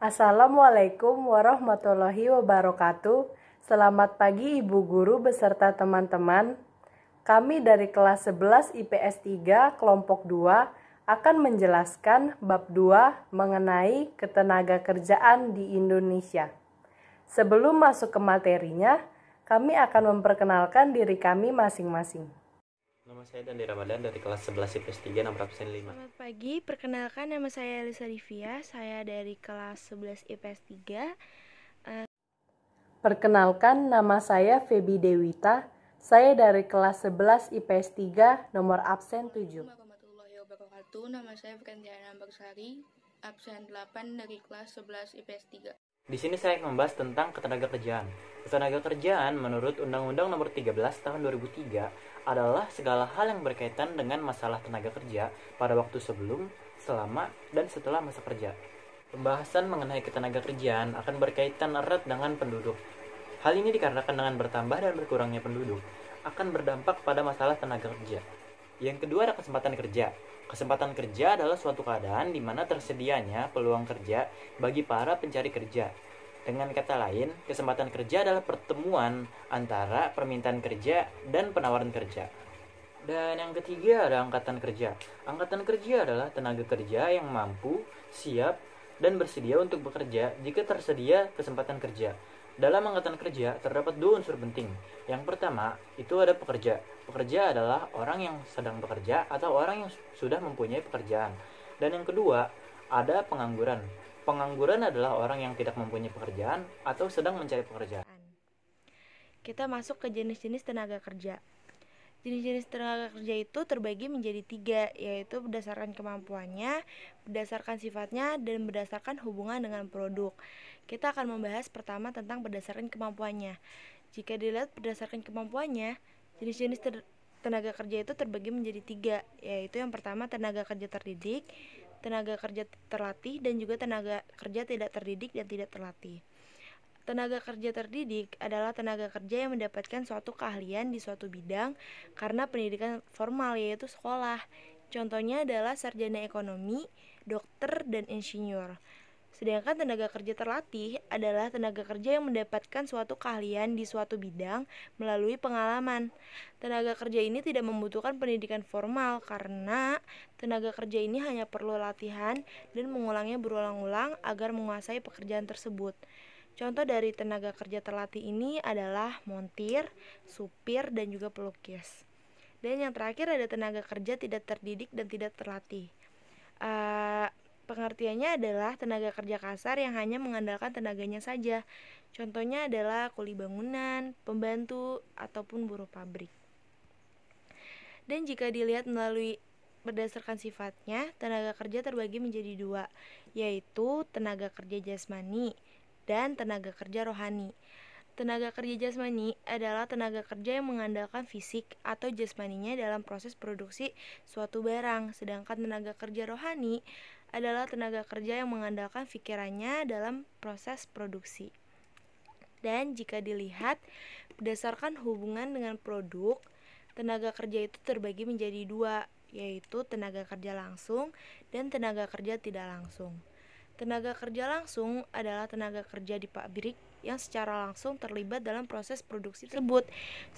Assalamualaikum warahmatullahi wabarakatuh. Selamat pagi Ibu Guru beserta teman-teman. Kami dari kelas 11 IPS 3 kelompok 2 akan menjelaskan bab 2 mengenai ketenagakerjaan di Indonesia. Sebelum masuk ke materinya, kami akan memperkenalkan diri kami masing-masing. Nama saya Dandi Ramadan dari kelas 11 IPS 3 nomor absen 5. Selamat pagi, perkenalkan nama saya Elisa Divia, saya dari kelas 11 IPS 3. Perkenalkan nama saya Febi Dewita, saya dari kelas 11 IPS 3 nomor absen 7. Assalamualaikum warahmatullahi wabarakatuh. Nama saya Friandiana Barsari, absen 8 dari kelas 11 IPS 3. Di sini saya akan membahas tentang ketenagakerjaan. Ketenagakerjaan menurut Undang-Undang Nomor 13 Tahun 2003 adalah segala hal yang berkaitan dengan masalah tenaga kerja pada waktu sebelum, selama, dan setelah masa kerja. Pembahasan mengenai ketenagakerjaan akan berkaitan erat dengan penduduk. Hal ini dikarenakan dengan bertambah dan berkurangnya penduduk akan berdampak pada masalah tenaga kerja. Yang kedua ada kesempatan kerja. Kesempatan kerja adalah suatu keadaan di mana tersedianya peluang kerja bagi para pencari kerja. Dengan kata lain, kesempatan kerja adalah pertemuan antara permintaan kerja dan penawaran kerja. Dan yang ketiga ada angkatan kerja. Angkatan kerja adalah tenaga kerja yang mampu, siap, dan bersedia untuk bekerja jika tersedia kesempatan kerja. Dalam angkatan kerja terdapat dua unsur penting. Yang pertama, itu ada pekerja. Pekerja adalah orang yang sedang bekerja atau orang yang sudah mempunyai pekerjaan. Dan yang kedua, ada pengangguran. Pengangguran adalah orang yang tidak mempunyai pekerjaan atau sedang mencari pekerjaan. Kita masuk ke jenis-jenis tenaga kerja. Jenis-jenis tenaga kerja itu terbagi menjadi 3, yaitu berdasarkan kemampuannya, berdasarkan sifatnya, dan berdasarkan hubungan dengan produk. Kita akan membahas pertama tentang berdasarkan kemampuannya. Jika dilihat berdasarkan kemampuannya, jenis-jenis tenaga kerja itu terbagi menjadi 3, yaitu yang pertama tenaga kerja terdidik, tenaga kerja terlatih, dan juga tenaga kerja tidak terdidik dan tidak terlatih. Tenaga kerja terdidik adalah tenaga kerja yang mendapatkan suatu keahlian di suatu bidang karena pendidikan formal, yaitu sekolah. Contohnya adalah sarjana ekonomi, dokter, dan insinyur. Sedangkan tenaga kerja terlatih adalah tenaga kerja yang mendapatkan suatu keahlian di suatu bidang melalui pengalaman. Tenaga kerja ini tidak membutuhkan pendidikan formal karena tenaga kerja ini hanya perlu latihan dan mengulangnya berulang-ulang agar menguasai pekerjaan tersebut. Contoh dari tenaga kerja terlatih ini adalah montir, supir, dan juga pelukis. Dan yang terakhir ada tenaga kerja tidak terdidik dan tidak terlatih. Pengertiannya adalah tenaga kerja kasar yang hanya mengandalkan tenaganya saja. Contohnya adalah kuli bangunan, pembantu, ataupun buruh pabrik. Dan jika dilihat melalui berdasarkan sifatnya, tenaga kerja terbagi menjadi 2, yaitu tenaga kerja jasmani dan tenaga kerja rohani. Tenaga kerja jasmani adalah tenaga kerja yang mengandalkan fisik atau jasmaninya dalam proses produksi suatu barang, sedangkan tenaga kerja rohani adalah tenaga kerja yang mengandalkan pikirannya dalam proses produksi. Dan jika dilihat berdasarkan hubungan dengan produk, tenaga kerja itu terbagi menjadi 2, yaitu tenaga kerja langsung dan tenaga kerja tidak langsung. Tenaga kerja langsung adalah tenaga kerja di pabrik yang secara langsung terlibat dalam proses produksi tersebut.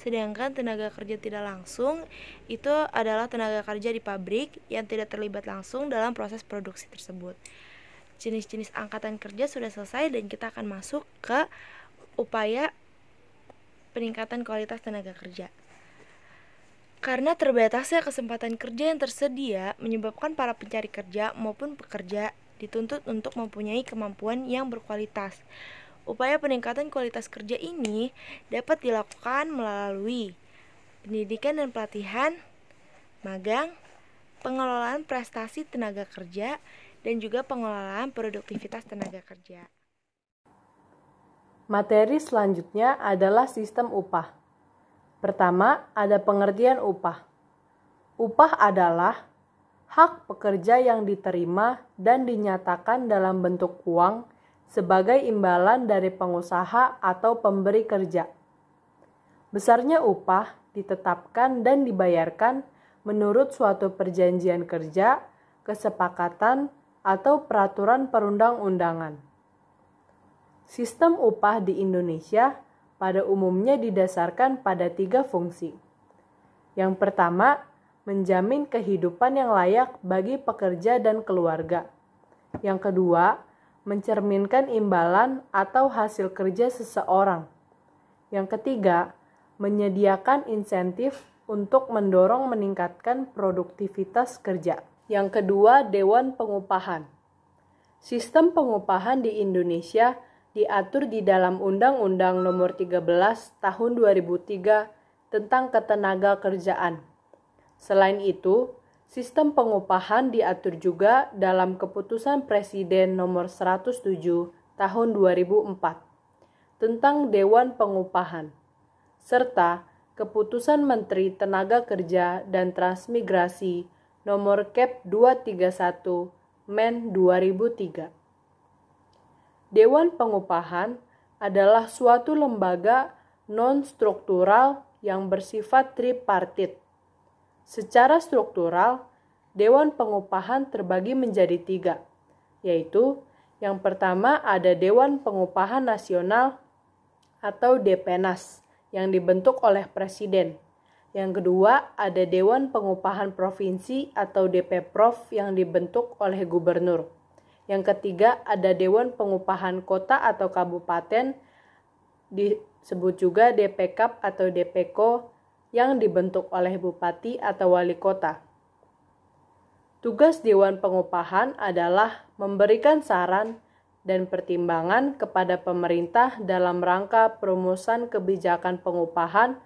Sedangkan tenaga kerja tidak langsung itu adalah tenaga kerja di pabrik yang tidak terlibat langsung dalam proses produksi tersebut. Jenis-jenis angkatan kerja sudah selesai dan kita akan masuk ke upaya peningkatan kualitas tenaga kerja. Karena terbatasnya kesempatan kerja yang tersedia menyebabkan para pencari kerja maupun pekerja dituntut untuk mempunyai kemampuan yang berkualitas. Upaya peningkatan kualitas kerja ini dapat dilakukan melalui pendidikan dan pelatihan, magang, pengelolaan prestasi tenaga kerja, dan juga pengelolaan produktivitas tenaga kerja. Materi selanjutnya adalah sistem upah. Pertama, ada pengertian upah. Upah adalah hak pekerja yang diterima dan dinyatakan dalam bentuk uang sebagai imbalan dari pengusaha atau pemberi kerja. Besarnya upah ditetapkan dan dibayarkan menurut suatu perjanjian kerja, kesepakatan, atau peraturan perundang-undangan. Sistem upah di Indonesia pada umumnya didasarkan pada 3 fungsi. Yang pertama, menjamin kehidupan yang layak bagi pekerja dan keluarga. Yang kedua, mencerminkan imbalan atau hasil kerja seseorang. Yang ketiga, menyediakan insentif untuk mendorong meningkatkan produktivitas kerja. Yang kedua, Dewan Pengupahan. Sistem pengupahan di Indonesia diatur di dalam Undang-Undang Nomor 13 Tahun 2003 tentang Ketenagakerjaan. Selain itu, sistem pengupahan diatur juga dalam Keputusan Presiden Nomor 107 Tahun 2004 tentang Dewan Pengupahan, serta Keputusan Menteri Tenaga Kerja dan Transmigrasi Nomor Kep 231 Men 2003. Dewan Pengupahan adalah suatu lembaga non-struktural yang bersifat tripartit. Secara struktural, Dewan Pengupahan terbagi menjadi 3, yaitu yang pertama ada Dewan Pengupahan Nasional atau Depenas yang dibentuk oleh Presiden. Yang kedua ada Dewan Pengupahan Provinsi atau DPProv yang dibentuk oleh Gubernur. Yang ketiga ada Dewan Pengupahan Kota atau Kabupaten, disebut juga DPKAP atau DPKO, yang dibentuk oleh Bupati atau Wali Kota. Tugas Dewan Pengupahan adalah memberikan saran dan pertimbangan kepada pemerintah dalam rangka perumusan kebijakan pengupahan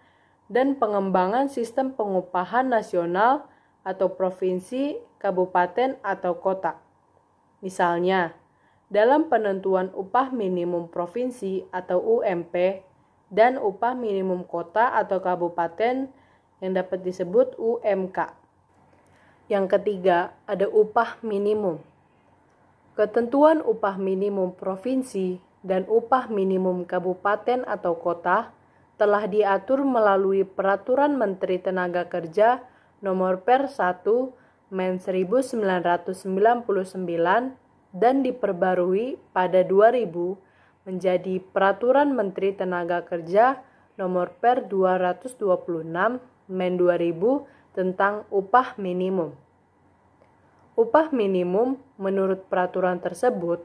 dan pengembangan sistem pengupahan nasional atau provinsi, kabupaten, atau kota. Misalnya, dalam penentuan upah minimum provinsi atau UMP dan upah minimum kota atau kabupaten yang dapat disebut UMK. Yang ketiga, ada upah minimum. Ketentuan upah minimum provinsi dan upah minimum kabupaten atau kota telah diatur melalui Peraturan Menteri Tenaga Kerja Nomor Per 1 Men 1999 dan diperbarui pada 2000 menjadi Peraturan Menteri Tenaga Kerja Nomor Per 226 Men 2000 tentang upah minimum. Upah minimum menurut peraturan tersebut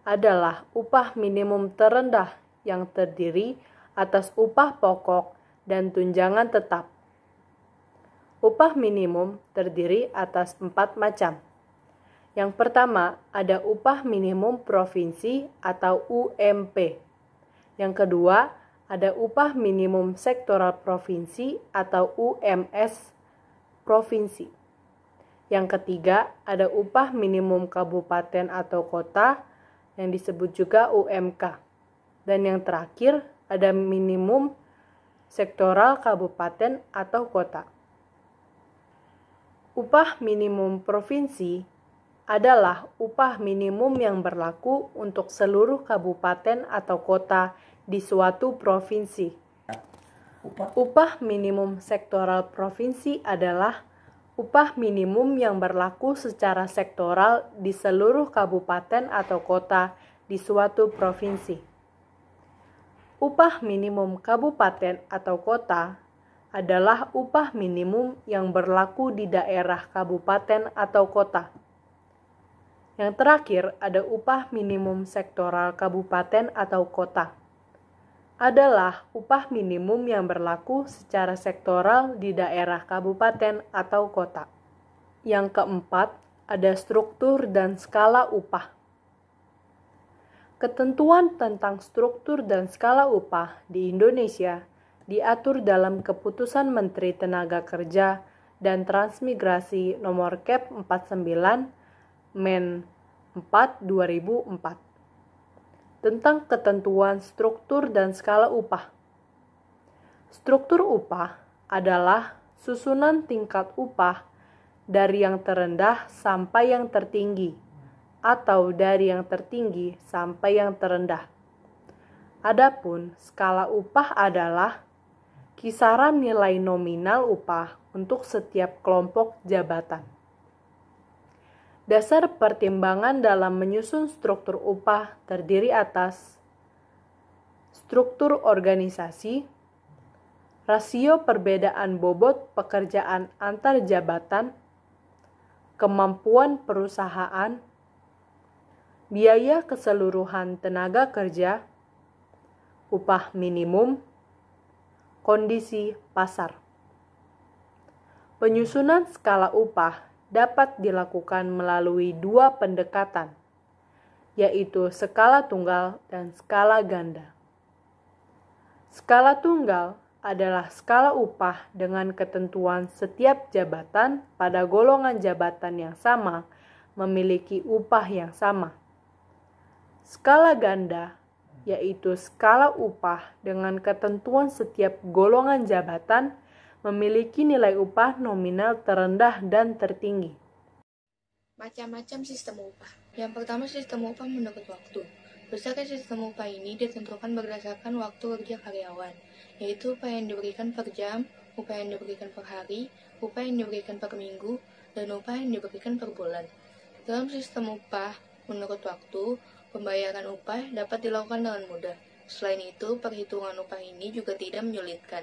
adalah upah minimum terendah yang terdiri atas upah pokok dan tunjangan tetap. Upah minimum terdiri atas 4 macam. Yang pertama ada upah minimum provinsi atau UMP. Yang kedua ada upah minimum sektoral provinsi atau UMS provinsi. Yang ketiga, ada upah minimum kabupaten atau kota yang disebut juga UMK. Dan yang terakhir, ada minimum sektoral kabupaten atau kota. Upah minimum provinsi adalah upah minimum yang berlaku untuk seluruh kabupaten atau kota di suatu provinsi. Upah minimum sektoral provinsi adalah upah minimum yang berlaku secara sektoral di seluruh kabupaten atau kota di suatu provinsi. Upah minimum kabupaten atau kota adalah upah minimum yang berlaku di daerah kabupaten atau kota. Yang terakhir ada upah minimum sektoral kabupaten atau kota. Adalah upah minimum yang berlaku secara sektoral di daerah kabupaten atau kota. Yang keempat, ada struktur dan skala upah. Ketentuan tentang struktur dan skala upah di Indonesia diatur dalam Keputusan Menteri Tenaga Kerja dan Transmigrasi Nomor Kep 49 Men 4 2004. Tentang ketentuan struktur dan skala upah. Struktur upah adalah susunan tingkat upah dari yang terendah sampai yang tertinggi, atau dari yang tertinggi sampai yang terendah. Adapun skala upah adalah kisaran nilai nominal upah untuk setiap kelompok jabatan. Dasar pertimbangan dalam menyusun struktur upah terdiri atas struktur organisasi, rasio perbedaan bobot pekerjaan antar jabatan, kemampuan perusahaan, biaya keseluruhan tenaga kerja, upah minimum, kondisi pasar. Penyusunan skala upah dapat dilakukan melalui dua pendekatan, yaitu skala tunggal dan skala ganda. Skala tunggal adalah skala upah dengan ketentuan setiap jabatan pada golongan jabatan yang sama memiliki upah yang sama. Skala ganda yaitu skala upah dengan ketentuan setiap golongan jabatan memiliki nilai upah nominal terendah dan tertinggi. Macam-macam sistem upah. Yang pertama, sistem upah menurut waktu. Berdasarkan sistem upah ini ditentukan berdasarkan waktu kerja karyawan, yaitu upah yang diberikan per jam, upah yang diberikan per hari, upah yang diberikan per minggu, dan upah yang diberikan per bulan. Dalam sistem upah menurut waktu, pembayaran upah dapat dilakukan dengan mudah. Selain itu, perhitungan upah ini juga tidak menyulitkan.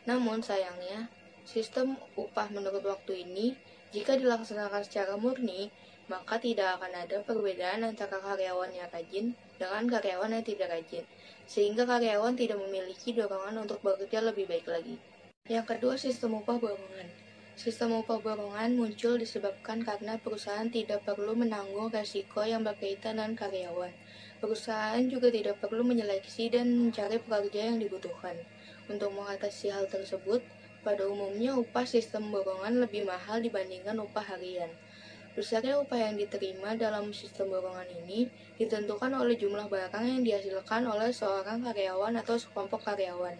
Namun sayangnya, sistem upah menurut waktu ini, jika dilaksanakan secara murni, maka tidak akan ada perbedaan antara karyawan yang rajin dengan karyawan yang tidak rajin, sehingga karyawan tidak memiliki dorongan untuk bekerja lebih baik lagi. Yang kedua, sistem upah borongan. Sistem upah borongan muncul disebabkan karena perusahaan tidak perlu menanggung resiko yang berkaitan dengan karyawan. Perusahaan juga tidak perlu menyeleksi dan mencari pekerja yang dibutuhkan. Untuk mengatasi hal tersebut, pada umumnya upah sistem borongan lebih mahal dibandingkan upah harian. Besarnya upah yang diterima dalam sistem borongan ini ditentukan oleh jumlah barang yang dihasilkan oleh seorang karyawan atau sekelompok karyawan.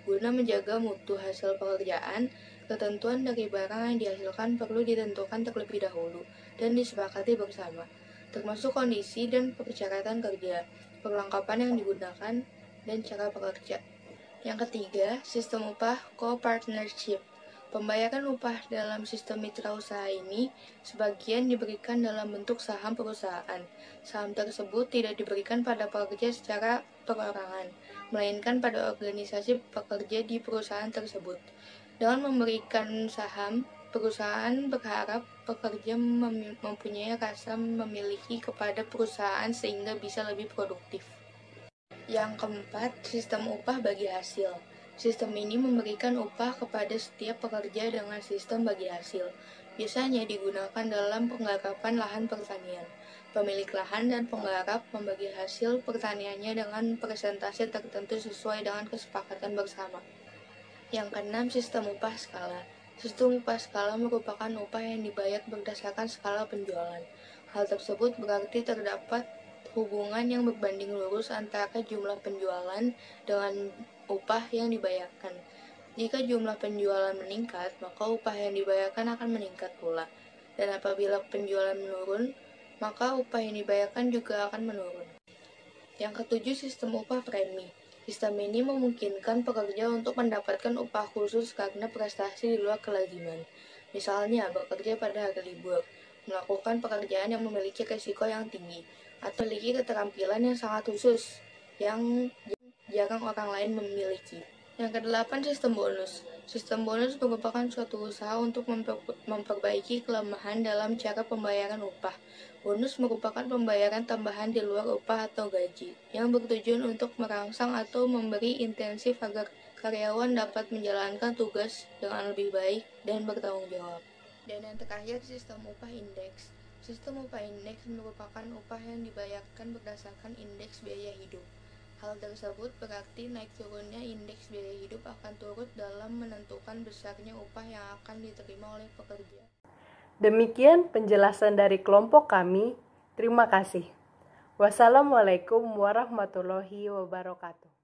Guna menjaga mutu hasil pekerjaan, ketentuan dari barang yang dihasilkan perlu ditentukan terlebih dahulu dan disepakati bersama, termasuk kondisi dan persyaratan kerja, perlengkapan yang digunakan, dan cara bekerja. Yang ketiga, sistem upah co-partnership. Pembayaran upah dalam sistem mitra usaha ini sebagian diberikan dalam bentuk saham perusahaan. Saham tersebut tidak diberikan pada pekerja secara perorangan, melainkan pada organisasi pekerja di perusahaan tersebut. Dengan memberikan saham, perusahaan berharap pekerja mempunyai rasa memiliki kepada perusahaan sehingga bisa lebih produktif. Yang keempat, sistem upah bagi hasil. Sistem ini memberikan upah kepada setiap pekerja dengan sistem bagi hasil. Biasanya digunakan dalam penggarapan lahan pertanian. Pemilik lahan dan penggarap membagi hasil pertaniannya dengan persentase tertentu sesuai dengan kesepakatan bersama. Yang keenam, sistem upah skala. Sistem upah skala merupakan upah yang dibayar berdasarkan skala penjualan. Hal tersebut berarti terdapat hubungan yang berbanding lurus antara jumlah penjualan dengan upah yang dibayarkan. Jika jumlah penjualan meningkat, maka upah yang dibayarkan akan meningkat pula. Dan apabila penjualan menurun, maka upah yang dibayarkan juga akan menurun. Yang ketujuh, sistem upah premi. Sistem ini memungkinkan pekerja untuk mendapatkan upah khusus karena prestasi di luar kelaziman. Misalnya, bekerja pada hari libur, melakukan pekerjaan yang memiliki risiko yang tinggi, atau memiliki keterampilan yang sangat khusus yang jarang orang lain memiliki. Yang kedelapan, sistem bonus. Sistem bonus merupakan suatu usaha untuk memperbaiki kelemahan dalam cara pembayaran upah. Bonus merupakan pembayaran tambahan di luar upah atau gaji, yang bertujuan untuk merangsang atau memberi intensif agar karyawan dapat menjalankan tugas dengan lebih baik dan bertanggung jawab. Dan yang terakhir, sistem upah indeks. Sistem upah indeks merupakan upah yang dibayarkan berdasarkan indeks biaya hidup. Hal tersebut berarti naik turunnya indeks biaya hidup akan turut dalam menentukan besarnya upah yang akan diterima oleh pekerja. Demikian penjelasan dari kelompok kami. Terima kasih. Wassalamualaikum warahmatullahi wabarakatuh.